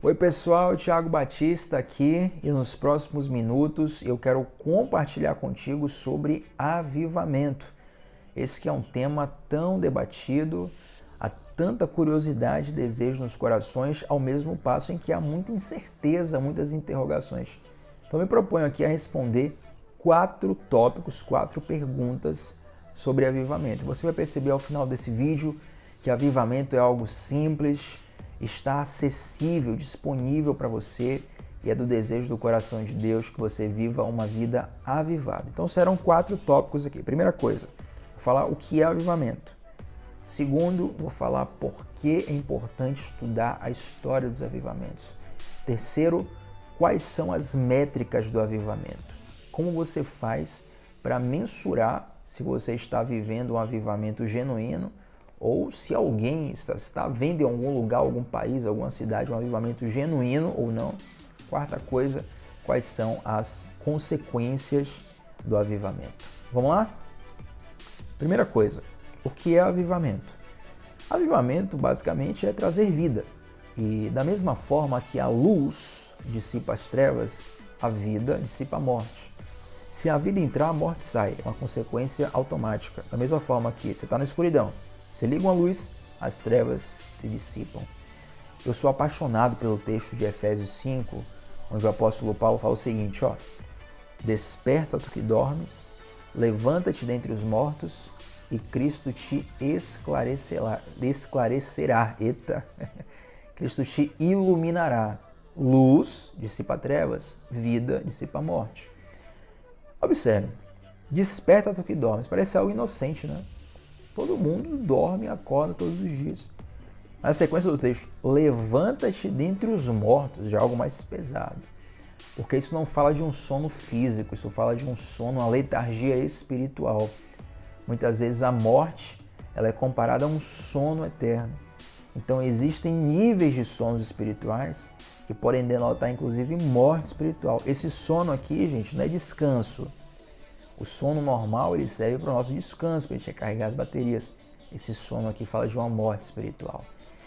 Oi pessoal, Thiago Batista aqui e nos próximos minutos eu quero compartilhar contigo sobre avivamento. Esse que é um tema tão debatido, há tanta curiosidade e desejo nos corações, ao mesmo passo em que há muita incerteza, muitas interrogações. Então me proponho aqui a responder 4 tópicos, 4 perguntas sobre avivamento. Você vai perceber ao final desse vídeo que avivamento é algo simples, está acessível, disponível para você e é do desejo do coração de Deus que você viva uma vida avivada. Então serão 4 tópicos aqui. Primeira coisa, vou falar o que é avivamento. Segundo, vou falar por que é importante estudar a história dos avivamentos. Terceiro, quais são as métricas do avivamento. Como você faz para mensurar se você está vivendo um avivamento genuíno ou se alguém está vendo em algum lugar, algum país, alguma cidade, um avivamento genuíno ou não. Quarta coisa, quais são as consequências do avivamento. Vamos lá? Primeira coisa, o que é avivamento? Avivamento basicamente é trazer vida. E da mesma forma que a luz dissipa as trevas, a vida dissipa a morte. Se a vida entrar, a morte sai, é uma consequência automática. Da mesma forma que você está na escuridão, você liga uma luz, as trevas se dissipam. Eu sou apaixonado pelo texto de Efésios 5, onde o apóstolo Paulo fala o seguinte, desperta tu que dormes, levanta-te dentre os mortos e Cristo te esclarecerá. Eita! Cristo te iluminará. Luz dissipa trevas, vida dissipa morte. Observe, desperta tu que dormes, parece algo inocente, né? Todo mundo dorme e acorda todos os dias. Na sequência do texto, levanta-te dentre os mortos, já algo mais pesado. Porque isso não fala de um sono físico, isso fala de um sono, uma letargia espiritual. Muitas vezes a morte ela é comparada a um sono eterno. Então existem níveis de sonos espirituais que podem denotar inclusive morte espiritual. Esse sono aqui, gente, não é descanso. O sono normal ele serve para o nosso descanso, para a gente recarregar as baterias. Esse sono aqui fala de uma morte espiritual.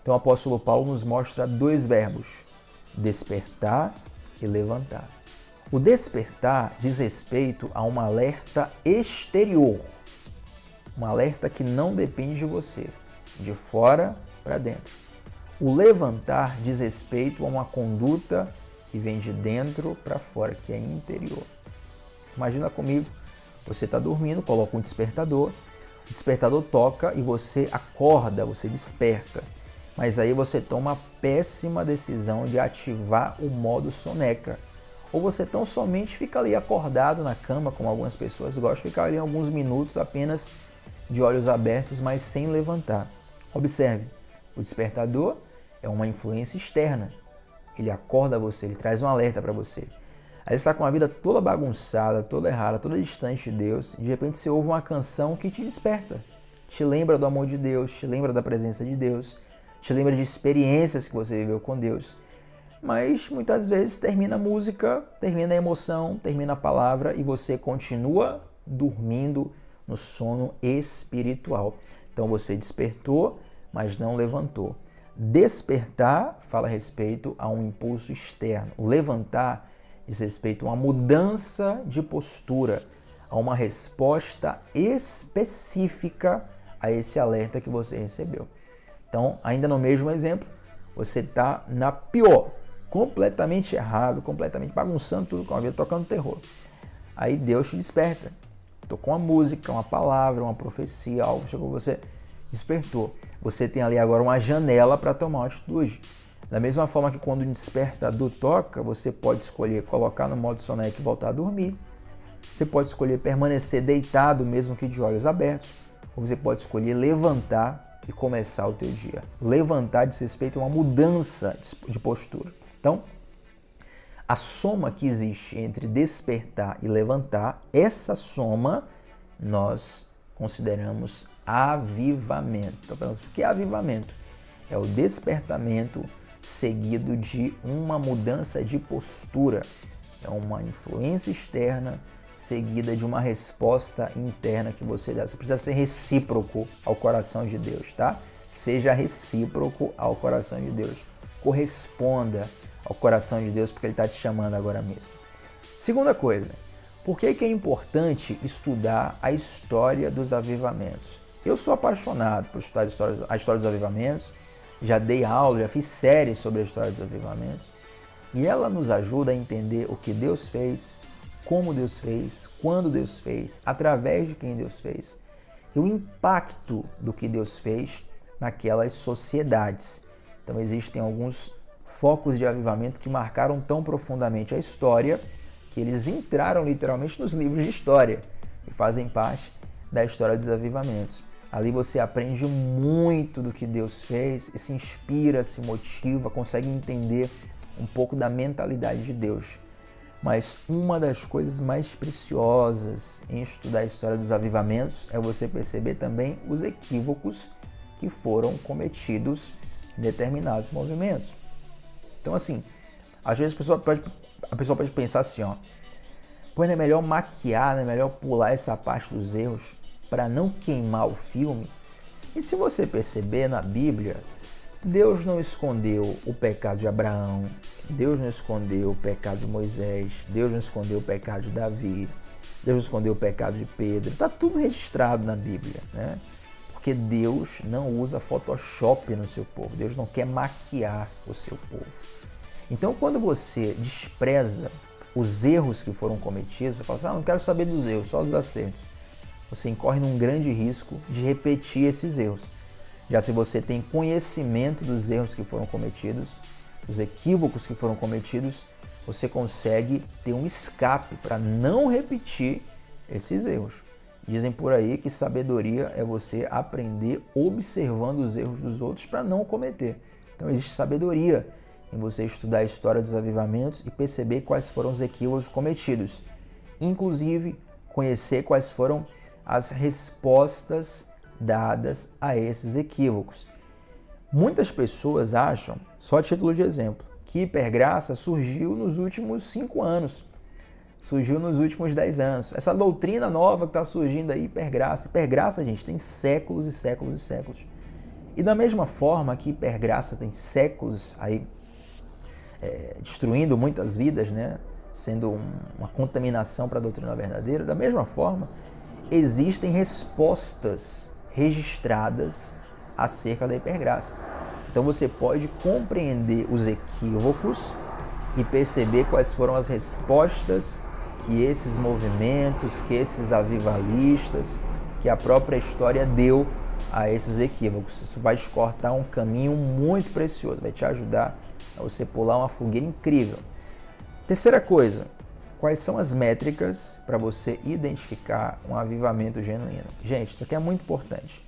Então o apóstolo Paulo nos mostra 2 verbos, despertar e levantar. O despertar diz respeito a um alerta exterior, um alerta que não depende de você, de fora para dentro. O levantar diz respeito a uma conduta que vem de dentro para fora, que é interior. Imagina comigo, você está dormindo, coloca um despertador, o despertador toca e você acorda, você desperta. Mas aí você toma a péssima decisão de ativar o modo soneca. Ou você tão somente fica ali acordado na cama, como algumas pessoas gostam, ficar ali alguns minutos apenas de olhos abertos, mas sem levantar. Observe, o despertador é uma influência externa. Ele acorda você, ele traz um alerta para você. Aí você está com a vida toda bagunçada, toda errada, toda distante de Deus. De repente você ouve uma canção que te desperta. Te lembra do amor de Deus, te lembra da presença de Deus, te lembra de experiências que você viveu com Deus. Mas muitas vezes termina a música, termina a emoção, termina a palavra e você continua dormindo no sono espiritual. Então você despertou, mas não levantou. Despertar fala a respeito a um impulso externo. Levantar diz respeito a uma mudança de postura, a uma resposta específica a esse alerta que você recebeu. Então, ainda no mesmo exemplo, você está na pior, completamente errado, completamente bagunçando tudo com a vida, tocando terror. Aí Deus te desperta. Tocou uma música, uma palavra, uma profecia, algo chegou você, despertou. Você tem ali agora uma janela para tomar uma atitude. Da mesma forma que quando o despertador toca, você pode escolher colocar no modo soneca e voltar a dormir. Você pode escolher permanecer deitado, mesmo que de olhos abertos. Ou você pode escolher levantar e começar o teu dia. Levantar diz respeito a uma mudança de postura. Então, a soma que existe entre despertar e levantar, essa soma nós consideramos avivamento. Então, o que é avivamento? É o despertamento seguido de uma mudança de postura. É uma influência externa seguida de uma resposta interna que você dá. Você precisa ser recíproco ao coração de Deus, tá? Seja recíproco ao coração de Deus. Corresponda. ao coração de Deus, porque Ele está te chamando agora mesmo. Segunda coisa, por que é importante estudar a história dos avivamentos? Eu sou apaixonado por estudar a história dos avivamentos, já dei aula, já fiz séries sobre a história dos avivamentos, e ela nos ajuda a entender o que Deus fez, como Deus fez, quando Deus fez, através de quem Deus fez, e o impacto do que Deus fez naquelas sociedades. Então existem alguns focos de avivamento que marcaram tão profundamente a história que eles entraram literalmente nos livros de história e fazem parte da história dos avivamentos. Ali você aprende muito do que Deus fez e se inspira, se motiva, consegue entender um pouco da mentalidade de Deus. Mas uma das coisas mais preciosas em estudar a história dos avivamentos é você perceber também os equívocos que foram cometidos em determinados movimentos. Então, assim, às vezes a pessoa pode pensar assim, pois não é melhor maquiar, não é melhor pular essa parte dos erros para não queimar o filme? E se você perceber na Bíblia, Deus não escondeu o pecado de Abraão, Deus não escondeu o pecado de Moisés, Deus não escondeu o pecado de Davi, Deus não escondeu o pecado de Pedro. Está tudo registrado na Bíblia, né? Porque Deus não usa Photoshop no seu povo, Deus não quer maquiar o seu povo. Então, quando você despreza os erros que foram cometidos, você fala assim, não quero saber dos erros, só dos acertos. Você incorre num grande risco de repetir esses erros. Já se você tem conhecimento dos erros que foram cometidos, dos equívocos que foram cometidos, você consegue ter um escape para não repetir esses erros. Dizem por aí que sabedoria é você aprender observando os erros dos outros para não cometer. Então existe sabedoria em você estudar a história dos avivamentos e perceber quais foram os equívocos cometidos. Inclusive, conhecer quais foram as respostas dadas a esses equívocos. Muitas pessoas acham, só a título de exemplo, que hipergraça surgiu nos últimos 5 anos, surgiu nos últimos 10 anos. Essa doutrina nova que está surgindo aí, hipergraça, gente, tem séculos e séculos e séculos. E da mesma forma que hipergraça tem séculos aí destruindo muitas vidas, né, sendo uma contaminação para a doutrina verdadeira, da mesma forma existem respostas registradas acerca da hipergraça. Então você pode compreender os equívocos e perceber quais foram as respostas que esses movimentos, que esses avivalistas, que a própria história deu a esses equívocos. Isso vai te cortar um caminho muito precioso, vai te ajudar a você pular uma fogueira incrível. Terceira coisa, quais são as métricas para você identificar um avivamento genuíno? Gente, isso aqui é muito importante.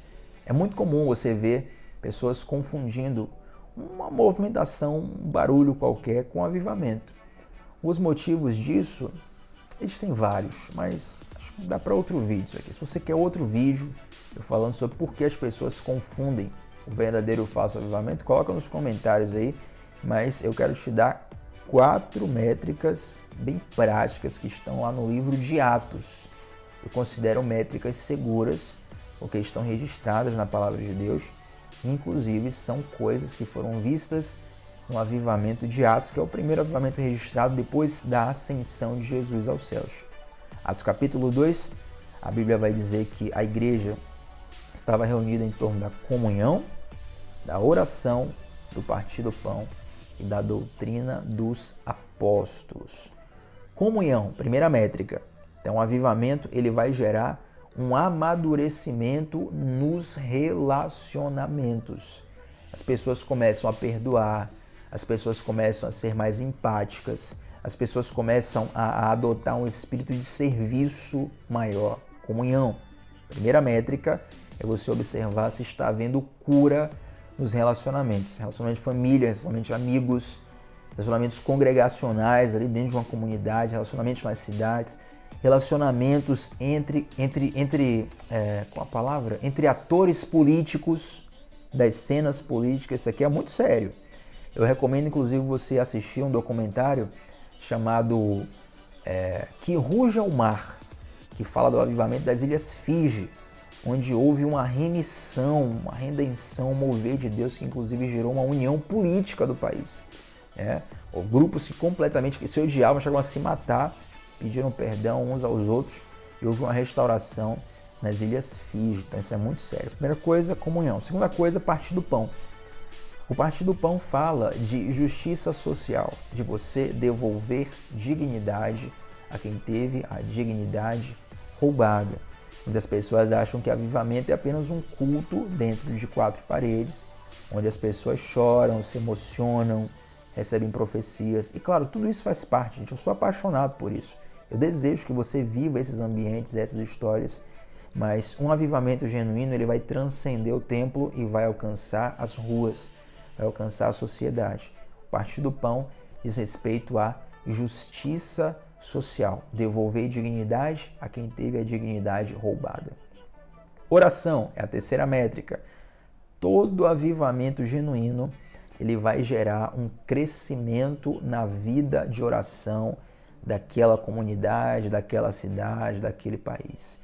É muito comum você ver pessoas confundindo uma movimentação, um barulho qualquer com avivamento. Os motivos disso, existem vários, mas acho que dá para outro vídeo isso aqui. Se você quer outro vídeo eu falando sobre por que as pessoas confundem o verdadeiro e o falso avivamento, coloca nos comentários aí, mas eu quero te dar 4 métricas bem práticas que estão lá no livro de Atos. Eu considero métricas seguras, porque estão registradas na palavra de Deus, inclusive são coisas que foram vistas no avivamento de Atos, que é o primeiro avivamento registrado depois da ascensão de Jesus aos céus. Atos capítulo 2, a Bíblia vai dizer que a igreja estava reunida em torno da comunhão, da oração, do partir do pão e da doutrina dos apóstolos. Comunhão, primeira métrica. Então, o avivamento ele vai gerar um amadurecimento nos relacionamentos. As pessoas começam a perdoar, as pessoas começam a ser mais empáticas, as pessoas começam a adotar um espírito de serviço maior. Comunhão. Primeira métrica é você observar se está havendo cura nos relacionamentos. Relacionamento de família, relacionamento de amigos, relacionamentos congregacionais ali dentro de uma comunidade, relacionamentos nas cidades, relacionamentos entre atores políticos, das cenas políticas. Isso aqui é muito sério. Eu recomendo, inclusive, você assistir um documentário chamado Que Ruja o Mar, que fala do avivamento das Ilhas Fiji, onde houve uma remissão, uma redenção, um mover de Deus que inclusive gerou uma união política do país. grupos que completamente se odiavam, chegavam a se matar, pediram perdão uns aos outros e houve uma restauração nas Ilhas Fiji. Então isso é muito sério. Primeira coisa, comunhão. Segunda coisa, partir do pão. O partir do pão fala de justiça social, de você devolver dignidade a quem teve a dignidade roubada. Muitas pessoas acham que avivamento é apenas um culto dentro de quatro paredes, onde as pessoas choram, se emocionam, recebem profecias. E claro, tudo isso faz parte, gente. Eu sou apaixonado por isso. Eu desejo que você viva esses ambientes, essas histórias, mas um avivamento genuíno, ele vai transcender o templo e vai alcançar as ruas, vai alcançar a sociedade. O partir do pão diz respeito à justiça social, devolver dignidade a quem teve a dignidade roubada. Oração é a terceira métrica. Todo avivamento genuíno, ele vai gerar um crescimento na vida de oração daquela comunidade, daquela cidade, daquele país.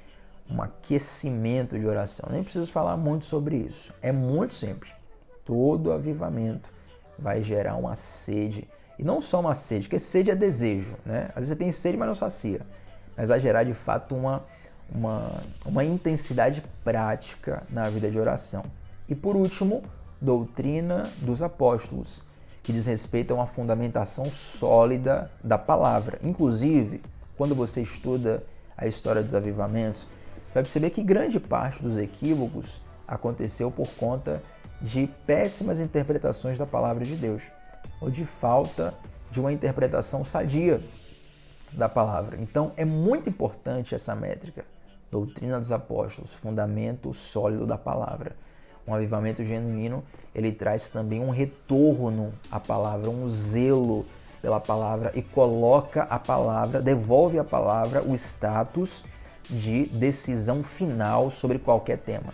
Um aquecimento de oração. Nem preciso falar muito sobre isso. É muito simples. Todo avivamento vai gerar uma sede. E não só uma sede, porque sede é desejo, né? Às vezes você tem sede, mas não sacia. Mas vai gerar, de fato, uma intensidade prática na vida de oração. E por último, doutrina dos apóstolos, que diz respeito a uma fundamentação sólida da palavra. Inclusive, quando você estuda a história dos avivamentos, você vai perceber que grande parte dos equívocos aconteceu por conta de péssimas interpretações da palavra de Deus, ou de falta de uma interpretação sadia da palavra. Então, é muito importante essa métrica, doutrina dos apóstolos, fundamento sólido da palavra. Um avivamento genuíno, ele traz também um retorno à palavra, um zelo pela palavra e coloca a palavra, devolve à palavra o status de decisão final sobre qualquer tema,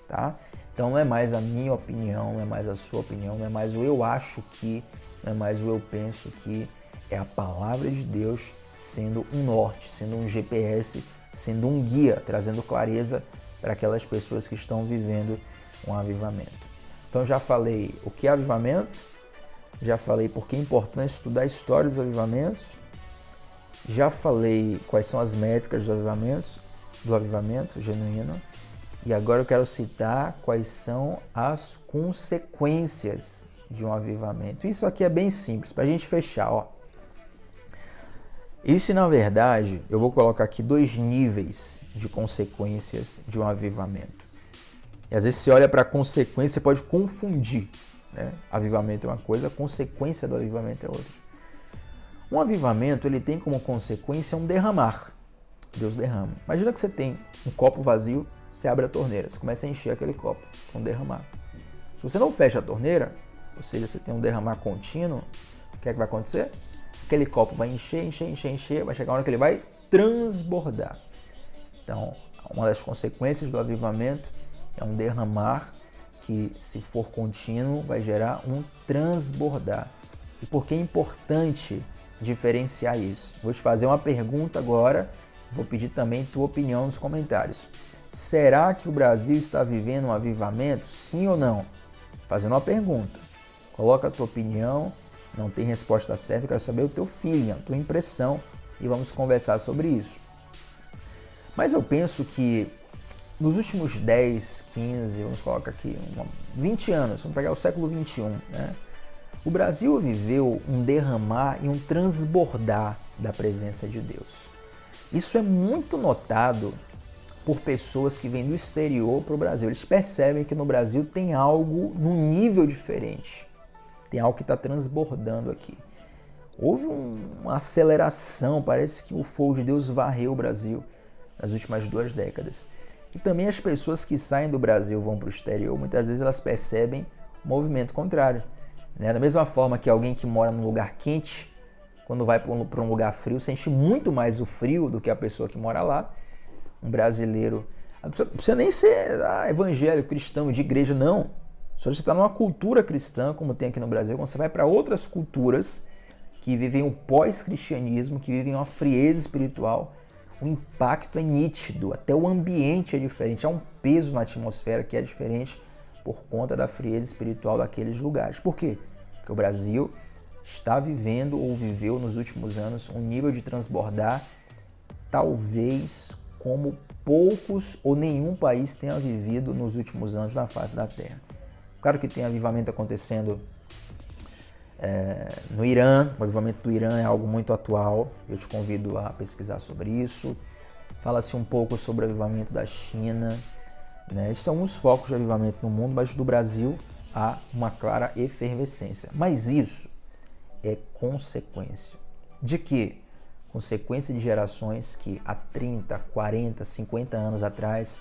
tá? Então não é mais a minha opinião, não é mais a sua opinião, não é mais o eu acho que, não é mais o eu penso que, é a palavra de Deus sendo um norte, sendo um GPS, sendo um guia, trazendo clareza para aquelas pessoas que estão vivendo um avivamento. Então já falei o que é avivamento, já falei por que é importante estudar a história dos avivamentos, já falei quais são as métricas do avivamento genuíno, e agora eu quero citar quais são as consequências de um avivamento. Isso aqui é bem simples, para a gente fechar, ó. Isso, na verdade, eu vou colocar aqui 2 níveis de consequências de um avivamento. E às vezes você olha para a consequência, você pode confundir, né? Avivamento é uma coisa, a consequência do avivamento é outra. Um avivamento, ele tem como consequência um derramar. Deus derrama. Imagina que você tem um copo vazio, você abre a torneira, você começa a encher aquele copo com derramar. Se você não fecha a torneira, ou seja, você tem um derramar contínuo, o que é que vai acontecer? Aquele copo vai encher, vai chegar uma hora que ele vai transbordar. Então, uma das consequências do avivamento é um derramar que, se for contínuo, vai gerar um transbordar. E por que é importante diferenciar isso? Vou te fazer uma pergunta agora, vou pedir também tua opinião nos comentários. Será que o Brasil está vivendo um avivamento? Sim ou não? Fazendo uma pergunta. Coloca a tua opinião, não tem resposta certa, eu quero saber o teu feeling, a tua impressão e vamos conversar sobre isso. Mas eu penso que nos últimos 10, 15, vamos colocar aqui, 20 anos, vamos pegar o século 21, né? O Brasil viveu um derramar e um transbordar da presença de Deus. Isso é muito notado por pessoas que vêm do exterior para o Brasil. Eles percebem que no Brasil tem algo num nível diferente. Tem algo que está transbordando aqui. Houve uma aceleração, parece que o fogo de Deus varreu o Brasil nas últimas 2 décadas. E também as pessoas que saem do Brasil e vão para o exterior, muitas vezes elas percebem o movimento contrário, né? Da mesma forma que alguém que mora num lugar quente, quando vai para um lugar frio, sente muito mais o frio do que a pessoa que mora lá. Um brasileiro, não precisa nem ser evangélico, cristão, de igreja, não. Só você está numa cultura cristã, como tem aqui no Brasil, quando você vai para outras culturas que vivem o pós-cristianismo, que vivem uma frieza espiritual, o impacto é nítido, até o ambiente é diferente, há um peso na atmosfera que é diferente por conta da frieza espiritual daqueles lugares. Por quê? Porque o Brasil está vivendo ou viveu nos últimos anos um nível de transbordar talvez como poucos ou nenhum país tenha vivido nos últimos anos na face da Terra. Claro que tem avivamento acontecendo no Irã. O avivamento do Irã é algo muito atual, eu te convido a pesquisar sobre isso. Fala-se um pouco sobre o avivamento da China, né? Esses são alguns focos de avivamento no mundo, mas do Brasil há uma clara efervescência. Mas isso é consequência. De quê? Consequência de gerações que há 30, 40, 50 anos atrás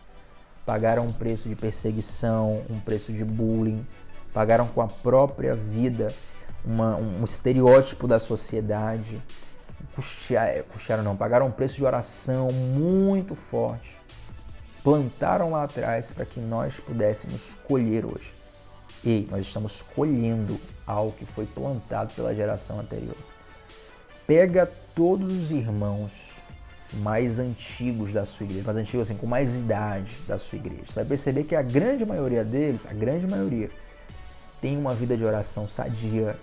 pagaram um preço de perseguição, um preço de bullying, pagaram com a própria vida um estereótipo da sociedade, pagaram um preço de oração muito forte, plantaram lá atrás para que nós pudéssemos colher hoje. E nós estamos colhendo algo que foi plantado pela geração anterior. Pega todos os irmãos mais antigos da sua igreja, mais antigos assim, com mais idade da sua igreja. Você vai perceber que a grande maioria deles, tem uma vida de oração sadia,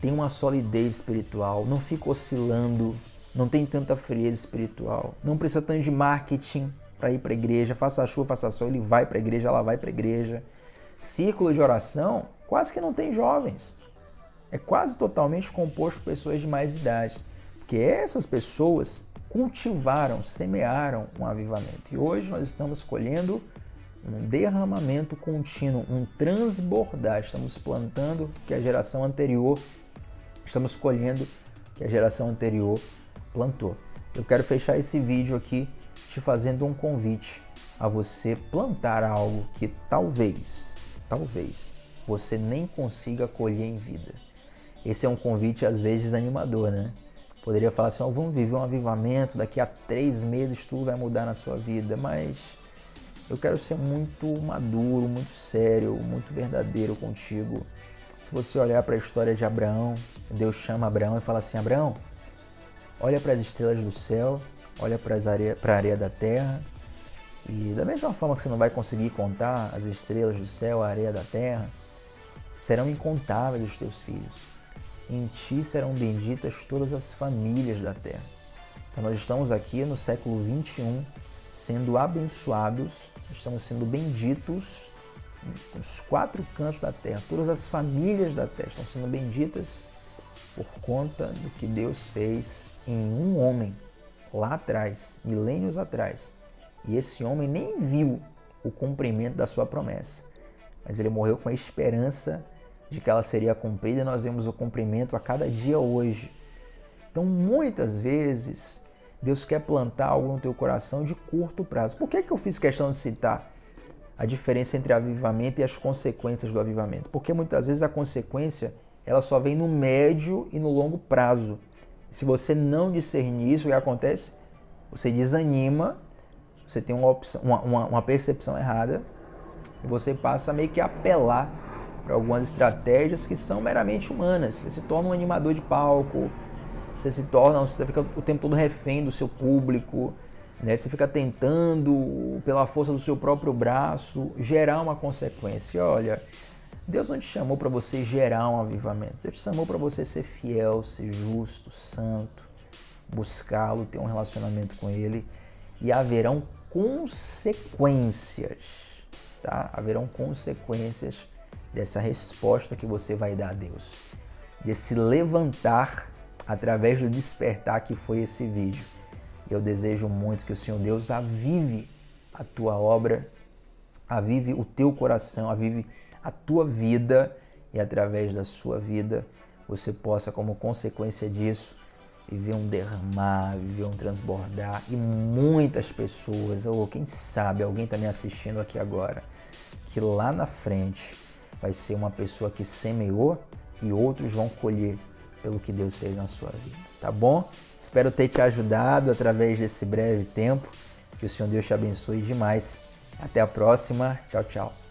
tem uma solidez espiritual, não fica oscilando, não tem tanta frieza espiritual, não precisa tanto de marketing para ir para a igreja, faça chuva, faça sol, ele vai para a igreja, ela vai para a igreja. Círculo de oração quase que não tem jovens, é quase totalmente composto por pessoas de mais idade, porque essas pessoas cultivaram, semearam um avivamento. E hoje nós estamos colhendo um derramamento contínuo, um transbordar. Estamos plantando que a geração anterior, estamos colhendo que a geração anterior plantou. Eu quero fechar esse vídeo aqui te fazendo um convite a você plantar algo que talvez você nem consiga colher em vida. Esse é um convite às vezes animador, né? Poderia falar assim, vamos viver um avivamento, daqui a 3 meses tudo vai mudar na sua vida, mas eu quero ser muito maduro, muito sério, muito verdadeiro contigo. Se você olhar para a história de Abraão, Deus chama Abraão e fala assim, Abraão, olha para as estrelas do céu, olha para a areia da terra, e da mesma forma que você não vai conseguir contar as estrelas do céu, a areia da terra, serão incontáveis os teus filhos. Em ti serão benditas todas as famílias da terra. Então nós estamos aqui no século 21, sendo abençoados, estamos sendo benditos nos 4 cantos da terra. Todas as famílias da terra estão sendo benditas por conta do que Deus fez em um homem lá atrás, milênios atrás. E esse homem nem viu o cumprimento da sua promessa, mas ele morreu com a esperança de que ela seria cumprida, e nós vemos o cumprimento a cada dia hoje. Então, muitas vezes, Deus quer plantar algo no teu coração de curto prazo. Por que eu fiz questão de citar a diferença entre avivamento e as consequências do avivamento? Porque muitas vezes a consequência ela só vem no médio e no longo prazo. Se você não discernir isso, o que acontece? Você desanima, você tem uma percepção errada e você passa meio que a apelar para algumas estratégias que são meramente humanas. Você se torna um animador de palco, você fica o tempo todo refém do seu público, né? Você fica tentando, pela força do seu próprio braço, gerar uma consequência. Olha, Deus não te chamou para você gerar um avivamento. Deus te chamou para você ser fiel, ser justo, santo, buscá-lo, ter um relacionamento com Ele. E haverão consequências, tá? Haverão consequências dessa resposta que você vai dar a Deus, desse levantar através do despertar que foi esse vídeo. Eu desejo muito que o Senhor Deus avive a tua obra, avive o teu coração, avive a tua vida e através da sua vida você possa, como consequência disso, viver um derramar, viver um transbordar e muitas pessoas, ou quem sabe alguém está me assistindo aqui agora, que lá na frente vai ser uma pessoa que semeou e outros vão colher pelo que Deus fez na sua vida, tá bom? Espero ter te ajudado através desse breve tempo. Que o Senhor Deus te abençoe demais. Até a próxima. Tchau, tchau.